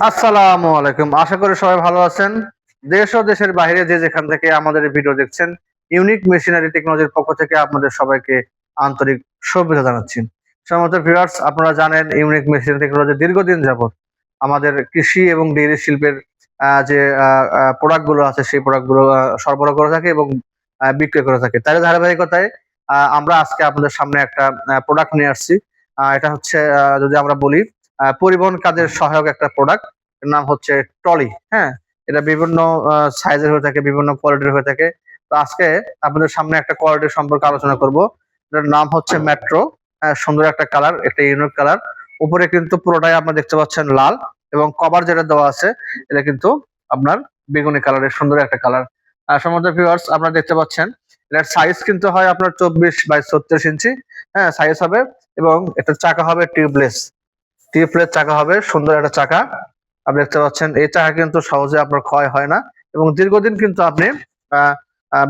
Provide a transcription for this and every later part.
আসসালামু আলাইকুম। আশা করি সবাই ভালো আছেন। দেশ ও দেশের বাইরে যে যেখান থেকে আমাদের এই ভিডিও দেখছেন, ইউনিক মেশিনারি টেকনোলজির পক্ষ থেকে আপনাদের সবাইকে আন্তরিক শুভেচ্ছা জানাচ্ছি। সম্মানিত ভিউয়ার্স, আপনারা জানেন ইউনিক মেশিনারি টেকনোলজি দীর্ঘদিন যাবৎ আমাদের কৃষি এবং ডেইরি শিল্পের যে প্রোডাক্ট গুলো আছে সেই প্রোডাক্ট গুলো সরবরাহ করে থাকে এবং বিক্রয় করে থাকে। তার ধারাবাহিকতায় আমরা আজকে আপনাদের সামনে একটা প্রোডাক্ট নিয়ে আসছি। এটা হচ্ছে যদি আমরা বলি পরিবহন কাজের সহায়ক একটা প্রোডাক্ট। এর নাম হচ্ছে ট্রলি। হ্যাঁ, এটা বিভিন্ন সাইজের হয়ে থাকে, বিভিন্ন কোয়ালিটির হয়ে থাকে। তো আজকে আপনাদের সামনে একটা কোয়ালিটি সম্পর্কে আলোচনা করব। এটার নাম হচ্ছে মেট্রো। সুন্দর একটা কালার, একটা ইউনিক কালার। উপরে কিন্তু পুরোটাই আপনারা দেখতে পাচ্ছেন লাল, এবং কভার যেটা দেওয়া আছে এটা কিন্তু আপনার বেগুনি কালারের সুন্দর একটা কালার। সম্মানিত ভিউয়ার্স, আপনারা দেখতে পাচ্ছেন এটার সাইজ কিন্তু হয় আপনার 24 বাই 36 ইঞ্চি। হ্যাঁ, সাইজ হবে। এবং এটার চাকা হবে টিউবলেস চাকা হবে, সুন্দর একটা চাকা। আপনি দেখতে পাচ্ছেন এই চাকা কিন্তু সহজে আপনার ক্ষয় হয় না, এবং দীর্ঘদিন কিন্তু আপনি আহ,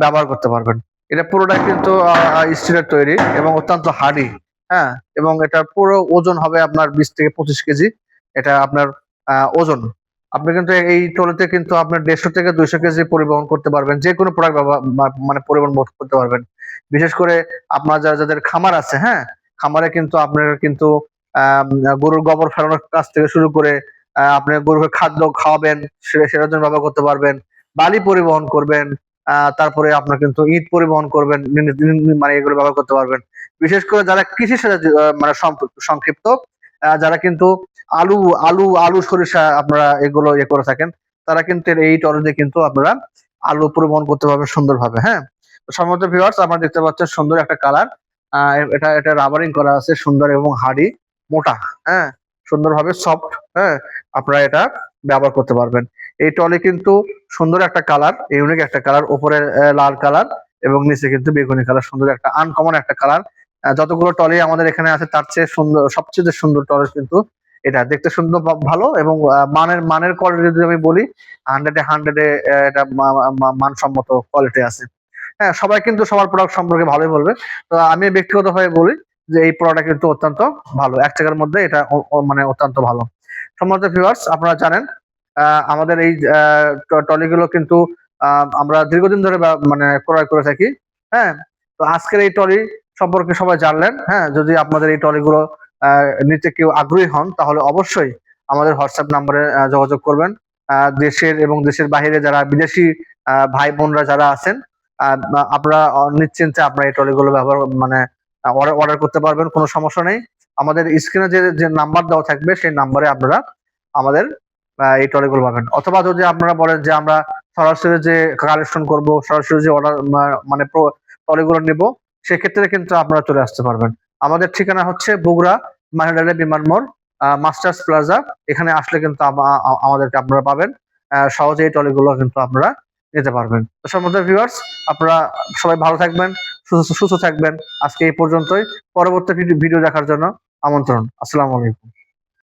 ব্যবহার করতে পারবেন। এটা পুরোটাই কিন্তু স্টিলের তৈরি এবং অত্যন্ত হার্ডি। হ্যাঁ, এবং এটা পুরো ওজন হবে আপনার 20 থেকে 25 কেজি। এটা আপনার ওজন। আপনি কিন্তু এই ট্রলিতে কিন্তু আপনার 150 থেকে 200 কেজি পরিবহন করতে পারবেন, যে কোনো প্রোডাক্ট মানে পরিবহন করতে পারবেন। বিশেষ করে আপনার যাদের খামার আছে, হ্যাঁ, খামারে কিন্তু আপনার কিন্তু আহ গরুর গোবর ফেলানোর কাছ থেকে শুরু করে আপনি গরুকে খাদ্য খাওয়াবেন, সেটার জন্য ব্যবহার করতে পারবেন। বালি পরিবহন করবেন, তারপরে আপনার কিন্তু ইট পরিবহন করবেন, মানে এগুলো ব্যবহার করতে পারবেন। বিশেষ করে যারা কৃষির সাথে মানে সংক্ষিপ্ত, যারা কিন্তু আলু আলু আলু সরিষা আপনারা এগুলো করে থাকেন, তারা কিন্তু এই টরজে কিন্তু আপনারা আলু পরিবহন করতে পারবেন সুন্দরভাবে। হ্যাঁ, তো সম্ভবত ভিউয়ার্স, আপনারা দেখতে পাচ্ছেন সুন্দর একটা কালার। এটা এটা রাবারিং করা আছে, সুন্দর এবং হার্ডি, মোটা। হ্যাঁ, সুন্দরভাবে সফট। হ্যাঁ, আপনারা এটা ব্যবহার করতে পারবেন। এই টলি কিন্তু সুন্দর একটা কালার, ইউনিক একটা কালার। উপরে লাল কালার এবং নিচে কিন্তু বেগুনি কালার, সুন্দর একটা আনকমন একটা কালার। যতগুলো টলি আমাদের এখানে আছে তার চেয়ে সুন্দর, সবচেয়ে সুন্দর টলি কিন্তু এটা। দেখতে সুন্দর, ভালো, এবং মানের কোয়ালিটি যদি আমি বলি, 100-এ এটা মানসম্মত কোয়ালিটি আছে। হ্যাঁ, সবাই কিন্তু সবার প্রোডাক্ট সম্পর্কে ভালোই বলবে। তো আমি ব্যক্তিগতভাবে বলি যে এই প্রোডাক্ট কিন্তু অত্যন্ত ভালো। এক টাকার মধ্যে এটা মানে অত্যন্ত ভালো। সম্মানিত ভিউয়ার্স, আপনারা জানেন আমাদের এই ট্রলিগুলো কিন্তু আমরা দীর্ঘদিন ধরে মানে ক্রয় করে থাকি। হ্যাঁ, তো আজকের এই ট্রলি সম্পর্কে সবাই জানলেন। হ্যাঁ, যদি আপনাদের এই ট্রলিগুলো নিতে কেউ আগ্রহী হন, তাহলে অবশ্যই আমাদের হোয়াটসঅ্যাপ নাম্বারে যোগাযোগ করবেন। দেশের এবং দেশের বাইরে যারা বিদেশি ভাই বোনরা যারা আছেন, আপনারা নিশ্চিন্তে আপনারা এই ট্রলিগুলো ব্যবহার মানে অর্ডার করতে পারবেন, কোনো সমস্যা নেই। আমাদের স্ক্রিনে যে নাম্বার দেওয়া থাকবে সেই নাম্বারে আপনারা আমাদের এই ট্রলিগুলো পাবেন। অথবা যদি আপনারা বলেন যে আমরা সরাসরি যে কালেকশন করব, সরাসরি যে অর্ডার মানে ট্রলিগুলো নেব, সেক্ষেত্রে কিন্তু আপনারা চলে আসতে পারবেন। আমাদের ঠিকানা হচ্ছে বগুড়া মাহেন্দ্রা বিমান মোড়, মাস্টার্স প্লাজা। এখানে আসলে কিন্তু আমাদেরকে আপনারা পাবেন। সহজে এই ট্রলিগুলো কিন্তু আপনারা নিতে পারবেন। তো সম্মানিত ভিউয়ার্স, আপনারা সবাই ভালো থাকবেন, সুস্থ থাকবেন। আজকে এই পর্যন্তই। পরবর্তী ভিডিও দেখার জন্য আমন্ত্রণ। আসসালামু আলাইকুম।